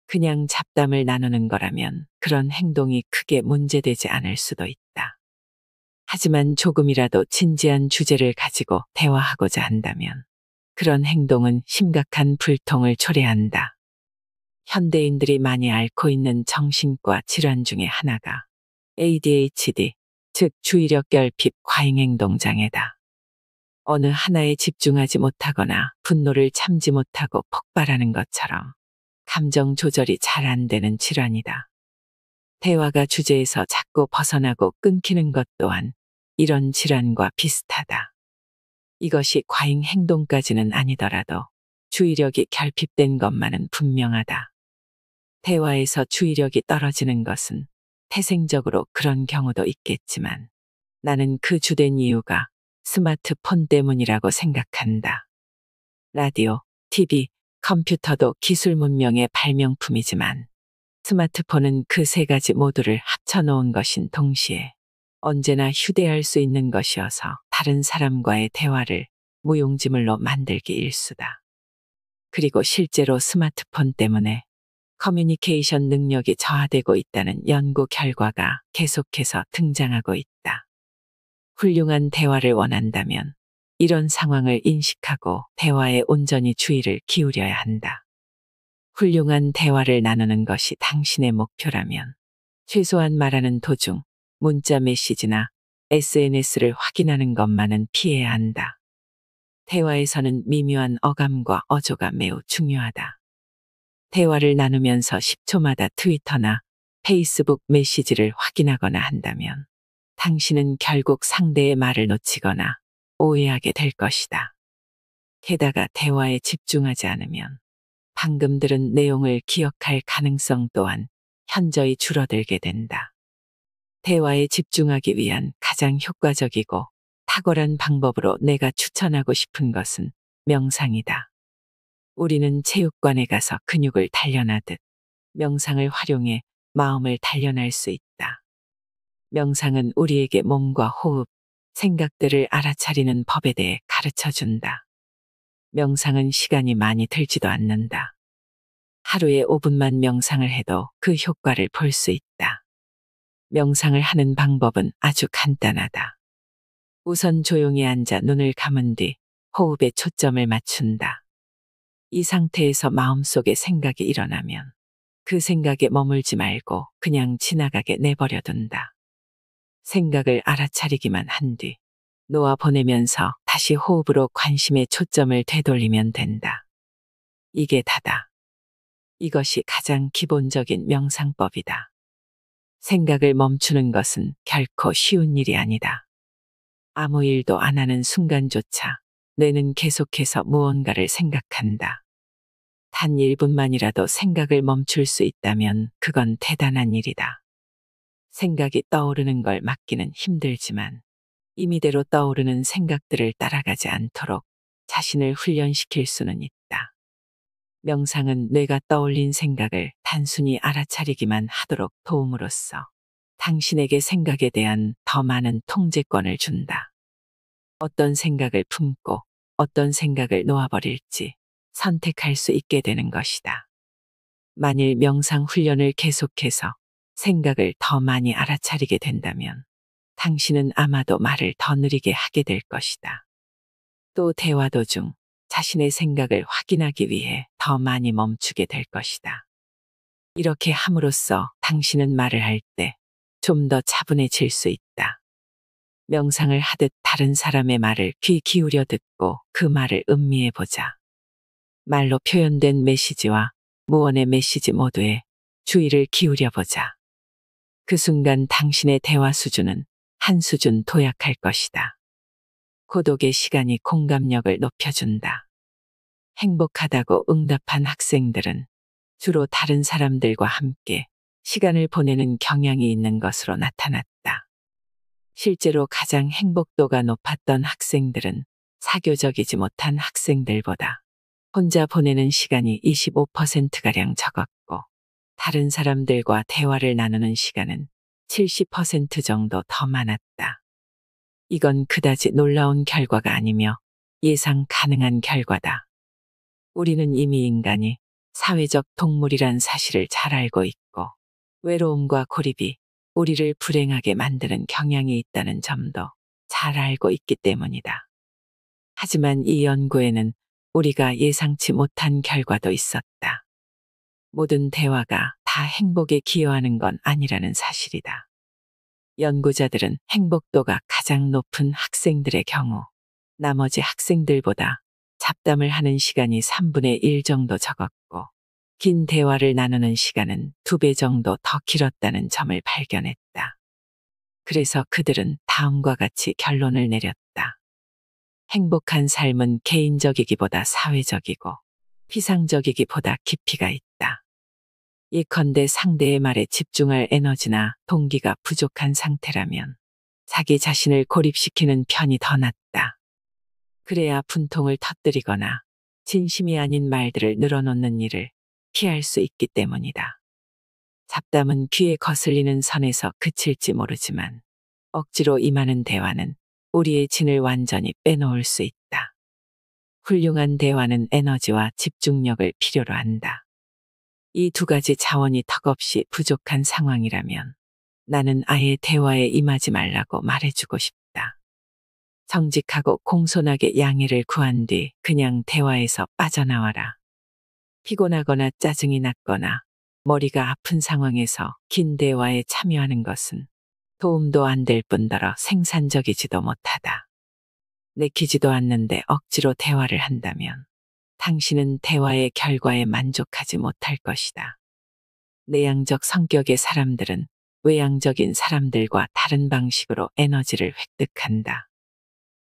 그냥 잡담을 나누는 거라면 그런 행동이 크게 문제되지 않을 수도 있다. 하지만 조금이라도 진지한 주제를 가지고 대화하고자 한다면 그런 행동은 심각한 불통을 초래한다. 현대인들이 많이 앓고 있는 정신과 질환 중에 하나가 ADHD, 즉 주의력 결핍 과잉행동 장애다. 어느 하나에 집중하지 못하거나 분노를 참지 못하고 폭발하는 것처럼 감정 조절이 잘 안 되는 질환이다. 대화가 주제에서 자꾸 벗어나고 끊기는 것 또한 이런 질환과 비슷하다. 이것이 과잉 행동까지는 아니더라도 주의력이 결핍된 것만은 분명하다. 대화에서 주의력이 떨어지는 것은 태생적으로 그런 경우도 있겠지만 나는 그 주된 이유가 스마트폰 때문이라고 생각한다. 라디오, TV, 컴퓨터도 기술 문명의 발명품이지만 스마트폰은 그 세 가지 모두를 합쳐놓은 것인 동시에 언제나 휴대할 수 있는 것이어서 다른 사람과의 대화를 무용지물로 만들기 일쑤다. 그리고 실제로 스마트폰 때문에 커뮤니케이션 능력이 저하되고 있다는 연구 결과가 계속해서 등장하고 있다. 훌륭한 대화를 원한다면 이런 상황을 인식하고 대화에 온전히 주의를 기울여야 한다. 훌륭한 대화를 나누는 것이 당신의 목표라면 최소한 말하는 도중 문자 메시지나 SNS를 확인하는 것만은 피해야 한다. 대화에서는 미묘한 어감과 어조가 매우 중요하다. 대화를 나누면서 10초마다 트위터나 페이스북 메시지를 확인하거나 한다면 당신은 결국 상대의 말을 놓치거나 오해하게 될 것이다. 게다가 대화에 집중하지 않으면 방금 들은 내용을 기억할 가능성 또한 현저히 줄어들게 된다. 대화에 집중하기 위한 가장 효과적이고 탁월한 방법으로 내가 추천하고 싶은 것은 명상이다. 우리는 체육관에 가서 근육을 단련하듯 명상을 활용해 마음을 단련할 수 있다. 명상은 우리에게 몸과 호흡, 생각들을 알아차리는 법에 대해 가르쳐 준다. 명상은 시간이 많이 들지도 않는다. 하루에 5분만 명상을 해도 그 효과를 볼 수 있다. 명상을 하는 방법은 아주 간단하다. 우선 조용히 앉아 눈을 감은 뒤 호흡에 초점을 맞춘다. 이 상태에서 마음속에 생각이 일어나면 그 생각에 머물지 말고 그냥 지나가게 내버려 둔다. 생각을 알아차리기만 한 뒤 놓아보내면서 다시 호흡으로 관심의 초점을 되돌리면 된다. 이게 다다. 이것이 가장 기본적인 명상법이다. 생각을 멈추는 것은 결코 쉬운 일이 아니다. 아무 일도 안 하는 순간조차 뇌는 계속해서 무언가를 생각한다. 단 1분만이라도 생각을 멈출 수 있다면 그건 대단한 일이다. 생각이 떠오르는 걸 막기는 힘들지만 임의대로 떠오르는 생각들을 따라가지 않도록 자신을 훈련시킬 수는 있다. 명상은 뇌가 떠올린 생각을 단순히 알아차리기만 하도록 도움으로써 당신에게 생각에 대한 더 많은 통제권을 준다. 어떤 생각을 품고 어떤 생각을 놓아버릴지 선택할 수 있게 되는 것이다. 만일 명상 훈련을 계속해서 생각을 더 많이 알아차리게 된다면 당신은 아마도 말을 더 느리게 하게 될 것이다. 또 대화 도중 자신의 생각을 확인하기 위해 더 많이 멈추게 될 것이다. 이렇게 함으로써 당신은 말을 할 때 좀 더 차분해질 수 있다. 명상을 하듯 다른 사람의 말을 귀 기울여 듣고 그 말을 음미해 보자. 말로 표현된 메시지와 무언의 메시지 모두에 주의를 기울여 보자. 그 순간 당신의 대화 수준은 한 수준 도약할 것이다. 고독의 시간이 공감력을 높여준다. 행복하다고 응답한 학생들은 주로 다른 사람들과 함께 시간을 보내는 경향이 있는 것으로 나타났다. 실제로 가장 행복도가 높았던 학생들은 사교적이지 못한 학생들보다 혼자 보내는 시간이 25%가량 적었고 다른 사람들과 대화를 나누는 시간은 70% 정도 더 많았다. 이건 그다지 놀라운 결과가 아니며 예상 가능한 결과다. 우리는 이미 인간이 사회적 동물이란 사실을 잘 알고 있고 외로움과 고립이 우리를 불행하게 만드는 경향이 있다는 점도 잘 알고 있기 때문이다. 하지만 이 연구에는 우리가 예상치 못한 결과도 있었다. 모든 대화가 다 행복에 기여하는 건 아니라는 사실이다. 연구자들은 행복도가 가장 높은 학생들의 경우 나머지 학생들보다 잡담을 하는 시간이 3분의 1 정도 적었고 긴 대화를 나누는 시간은 2배 정도 더 길었다는 점을 발견했다. 그래서 그들은 다음과 같이 결론을 내렸다. 행복한 삶은 개인적이기보다 사회적이고 피상적이기보다 깊이가 있다. 예컨대 상대의 말에 집중할 에너지나 동기가 부족한 상태라면 자기 자신을 고립시키는 편이 더 낫다. 그래야 분통을 터뜨리거나 진심이 아닌 말들을 늘어놓는 일을 피할 수 있기 때문이다. 잡담은 귀에 거슬리는 선에서 그칠지 모르지만 억지로 임하는 대화는 우리의 진을 완전히 빼놓을 수 있다. 훌륭한 대화는 에너지와 집중력을 필요로 한다. 이 두 가지 자원이 턱없이 부족한 상황이라면 나는 아예 대화에 임하지 말라고 말해주고 싶다. 정직하고 공손하게 양해를 구한 뒤 그냥 대화에서 빠져나와라. 피곤하거나 짜증이 났거나 머리가 아픈 상황에서 긴 대화에 참여하는 것은 도움도 안 될 뿐더러 생산적이지도 못하다. 내키지도 않는데 억지로 대화를 한다면 당신은 대화의 결과에 만족하지 못할 것이다. 내향적 성격의 사람들은 외향적인 사람들과 다른 방식으로 에너지를 획득한다.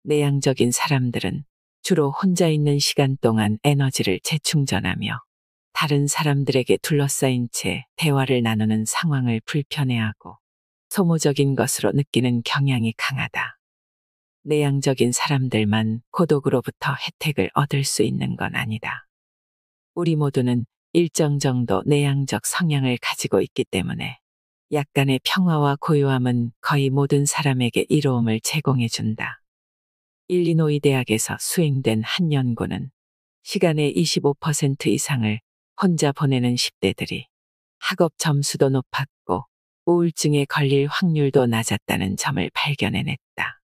내향적인 사람들은 주로 혼자 있는 시간 동안 에너지를 재충전하며 다른 사람들에게 둘러싸인 채 대화를 나누는 상황을 불편해하고 소모적인 것으로 느끼는 경향이 강하다. 내향적인 사람들만 고독으로부터 혜택을 얻을 수 있는 건 아니다. 우리 모두는 일정 정도 내향적 성향을 가지고 있기 때문에 약간의 평화와 고요함은 거의 모든 사람에게 이로움을 제공해 준다. 일리노이 대학에서 수행된 한 연구는 시간의 25% 이상을 혼자 보내는 10대들이 학업 점수도 높았고 우울증에 걸릴 확률도 낮았다는 점을 발견해냈다.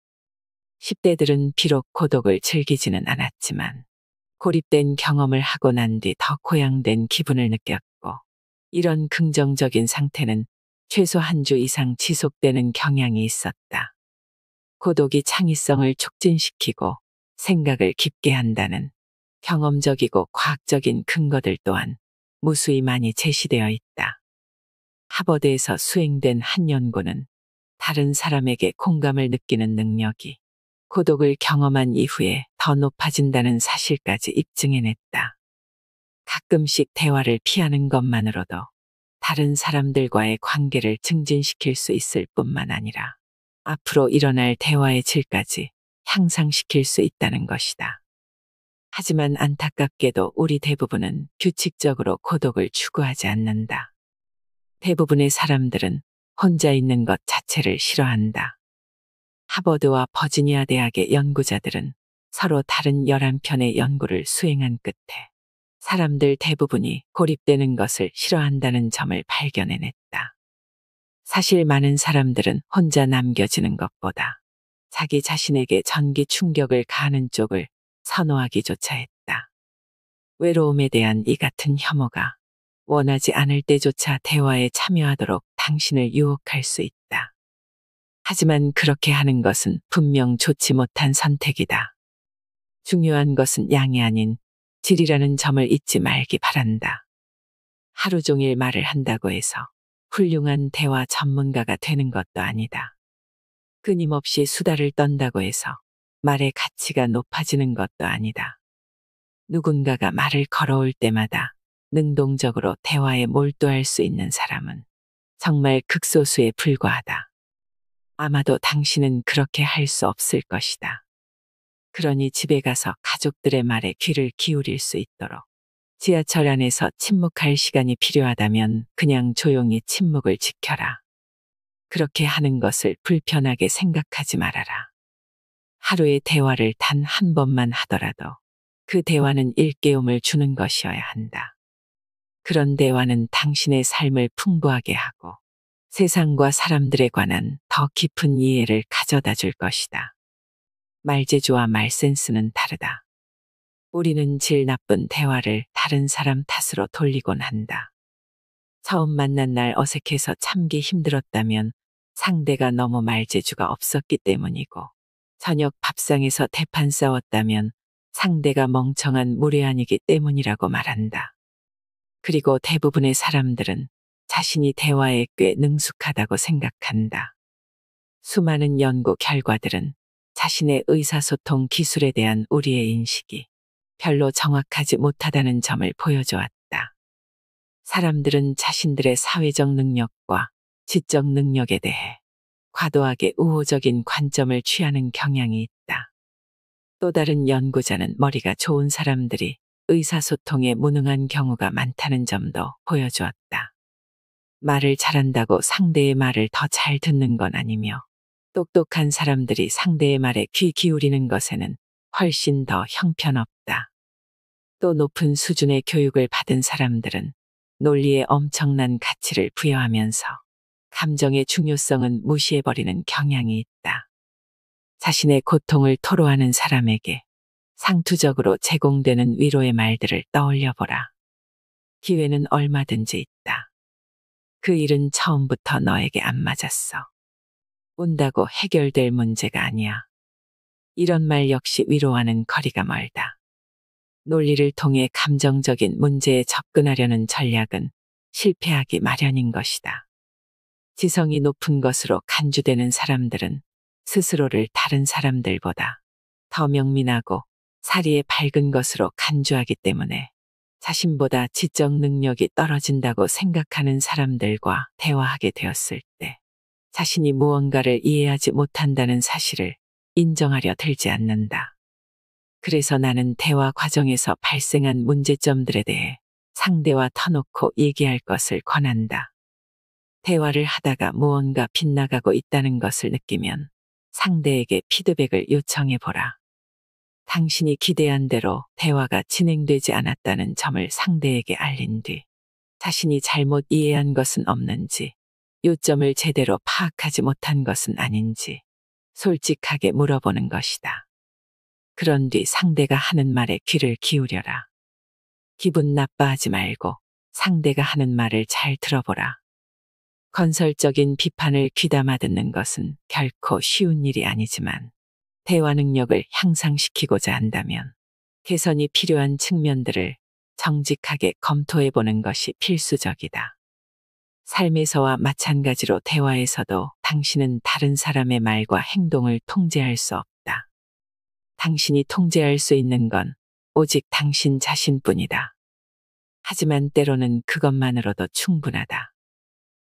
10대들은 비록 고독을 즐기지는 않았지만 고립된 경험을 하고 난 뒤 더 고양된 기분을 느꼈고, 이런 긍정적인 상태는 최소 한 주 이상 지속되는 경향이 있었다. 고독이 창의성을 촉진시키고 생각을 깊게 한다는 경험적이고 과학적인 근거들 또한 무수히 많이 제시되어 있다. 하버드에서 수행된 한 연구는 다른 사람에게 공감을 느끼는 능력이 고독을 경험한 이후에 더 높아진다는 사실까지 입증해냈다. 가끔씩 대화를 피하는 것만으로도 다른 사람들과의 관계를 증진시킬 수 있을 뿐만 아니라 앞으로 일어날 대화의 질까지 향상시킬 수 있다는 것이다. 하지만 안타깝게도 우리 대부분은 규칙적으로 고독을 추구하지 않는다. 대부분의 사람들은 혼자 있는 것 자체를 싫어한다. 하버드와 버지니아 대학의 연구자들은 서로 다른 11편의 연구를 수행한 끝에 사람들 대부분이 고립되는 것을 싫어한다는 점을 발견해냈다. 사실 많은 사람들은 혼자 남겨지는 것보다 자기 자신에게 전기 충격을 가하는 쪽을 선호하기조차 했다. 외로움에 대한 이 같은 혐오가 원하지 않을 때조차 대화에 참여하도록 당신을 유혹할 수 있다. 하지만 그렇게 하는 것은 분명 좋지 못한 선택이다. 중요한 것은 양이 아닌 질이라는 점을 잊지 말기 바란다. 하루 종일 말을 한다고 해서 훌륭한 대화 전문가가 되는 것도 아니다. 끊임없이 수다를 떤다고 해서 말의 가치가 높아지는 것도 아니다. 누군가가 말을 걸어올 때마다 능동적으로 대화에 몰두할 수 있는 사람은 정말 극소수에 불과하다. 아마도 당신은 그렇게 할 수 없을 것이다. 그러니 집에 가서 가족들의 말에 귀를 기울일 수 있도록 지하철 안에서 침묵할 시간이 필요하다면 그냥 조용히 침묵을 지켜라. 그렇게 하는 것을 불편하게 생각하지 말아라. 하루의 대화를 단 한 번만 하더라도 그 대화는 일깨움을 주는 것이어야 한다. 그런 대화는 당신의 삶을 풍부하게 하고 세상과 사람들에 관한 더 깊은 이해를 가져다 줄 것이다. 말재주와 말센스는 다르다. 우리는 질 나쁜 대화를 다른 사람 탓으로 돌리곤 한다. 처음 만난 날 어색해서 참기 힘들었다면 상대가 너무 말재주가 없었기 때문이고, 저녁 밥상에서 대판 싸웠다면 상대가 멍청한 무례한이기 때문이라고 말한다. 그리고 대부분의 사람들은 자신이 대화에 꽤 능숙하다고 생각한다. 수많은 연구 결과들은 자신의 의사소통 기술에 대한 우리의 인식이 별로 정확하지 못하다는 점을 보여주었다. 사람들은 자신들의 사회적 능력과 지적 능력에 대해 과도하게 우호적인 관점을 취하는 경향이 있다. 또 다른 연구자는 머리가 좋은 사람들이 의사소통에 무능한 경우가 많다는 점도 보여주었다. 말을 잘한다고 상대의 말을 더 잘 듣는 건 아니며, 똑똑한 사람들이 상대의 말에 귀 기울이는 것에는 훨씬 더 형편없다. 또 높은 수준의 교육을 받은 사람들은 논리에 엄청난 가치를 부여하면서 감정의 중요성은 무시해버리는 경향이 있다. 자신의 고통을 토로하는 사람에게 상투적으로 제공되는 위로의 말들을 떠올려보라. 기회는 얼마든지 있다. 그 일은 처음부터 너에게 안 맞았어. 운다고 해결될 문제가 아니야. 이런 말 역시 위로와는 거리가 멀다. 논리를 통해 감정적인 문제에 접근하려는 전략은 실패하기 마련인 것이다. 지성이 높은 것으로 간주되는 사람들은 스스로를 다른 사람들보다 더 명민하고 사리에 밝은 것으로 간주하기 때문에 자신보다 지적 능력이 떨어진다고 생각하는 사람들과 대화하게 되었을 때 자신이 무언가를 이해하지 못한다는 사실을 인정하려 들지 않는다. 그래서 나는 대화 과정에서 발생한 문제점들에 대해 상대와 터놓고 얘기할 것을 권한다. 대화를 하다가 무언가 빗나가고 있다는 것을 느끼면 상대에게 피드백을 요청해 보라. 당신이 기대한 대로 대화가 진행되지 않았다는 점을 상대에게 알린 뒤 자신이 잘못 이해한 것은 없는지, 요점을 제대로 파악하지 못한 것은 아닌지 솔직하게 물어보는 것이다. 그런 뒤 상대가 하는 말에 귀를 기울여라. 기분 나빠하지 말고 상대가 하는 말을 잘 들어보라. 건설적인 비판을 귀담아 듣는 것은 결코 쉬운 일이 아니지만 대화 능력을 향상시키고자 한다면 개선이 필요한 측면들을 정직하게 검토해 보는 것이 필수적이다. 삶에서와 마찬가지로 대화에서도 당신은 다른 사람의 말과 행동을 통제할 수 없다. 당신이 통제할 수 있는 건 오직 당신 자신뿐이다. 하지만 때로는 그것만으로도 충분하다.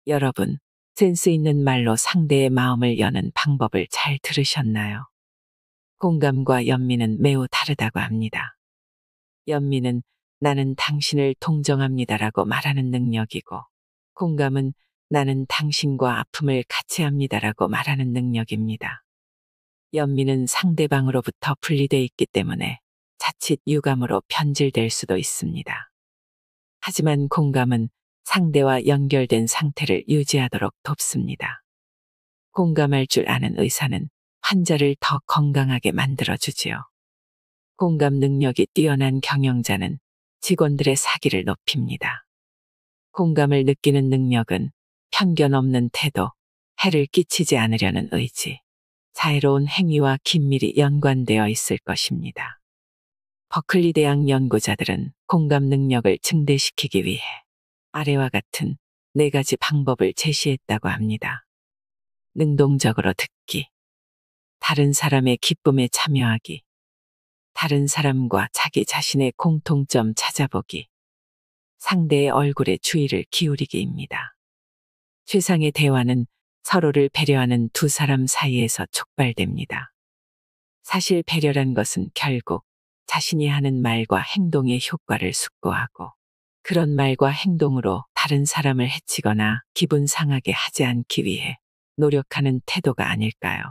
여러분, 센스 있는 말로 상대의 마음을 여는 방법을 잘 들으셨나요? 공감과 연민은 매우 다르다고 합니다. 연민은 나는 당신을 동정합니다라고 말하는 능력이고, 공감은 나는 당신과 아픔을 같이 합니다라고 말하는 능력입니다. 연민은 상대방으로부터 분리돼 있기 때문에 자칫 유감으로 변질될 수도 있습니다. 하지만 공감은 상대와 연결된 상태를 유지하도록 돕습니다. 공감할 줄 아는 의사는 환자를 더 건강하게 만들어주지요. 공감 능력이 뛰어난 경영자는 직원들의 사기를 높입니다. 공감을 느끼는 능력은 편견 없는 태도, 해를 끼치지 않으려는 의지, 자애로운 행위와 긴밀히 연관되어 있을 것입니다. 버클리 대학 연구자들은 공감 능력을 증대시키기 위해 아래와 같은 4가지 방법을 제시했다고 합니다. 능동적으로 듣기, 다른 사람의 기쁨에 참여하기, 다른 사람과 자기 자신의 공통점 찾아보기, 상대의 얼굴에 주의를 기울이기입니다. 최상의 대화는 서로를 배려하는 두 사람 사이에서 촉발됩니다. 사실 배려란 것은 결국 자신이 하는 말과 행동의 효과를 숙고하고 그런 말과 행동으로 다른 사람을 해치거나 기분 상하게 하지 않기 위해 노력하는 태도가 아닐까요?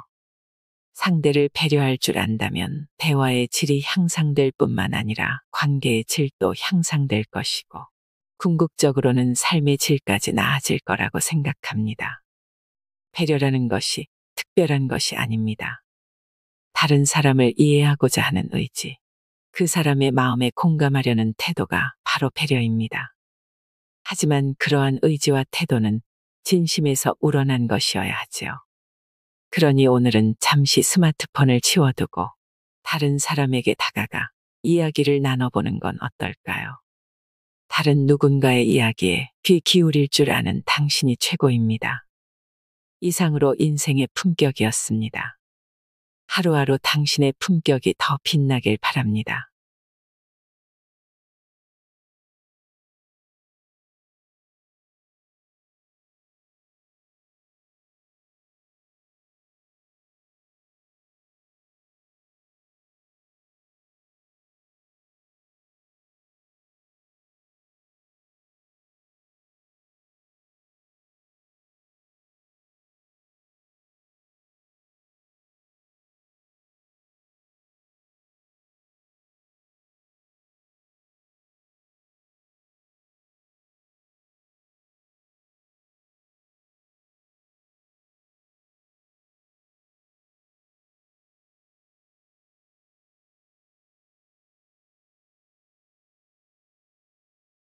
상대를 배려할 줄 안다면 대화의 질이 향상될 뿐만 아니라 관계의 질도 향상될 것이고 궁극적으로는 삶의 질까지 나아질 거라고 생각합니다. 배려라는 것이 특별한 것이 아닙니다. 다른 사람을 이해하고자 하는 의지, 그 사람의 마음에 공감하려는 태도가 바로 배려입니다. 하지만 그러한 의지와 태도는 진심에서 우러난 것이어야 하지요. 그러니 오늘은 잠시 스마트폰을 치워두고 다른 사람에게 다가가 이야기를 나눠보는 건 어떨까요? 다른 누군가의 이야기에 귀 기울일 줄 아는 당신이 최고입니다. 이상으로 인생의 품격이었습니다. 하루하루 당신의 품격이 더 빛나길 바랍니다.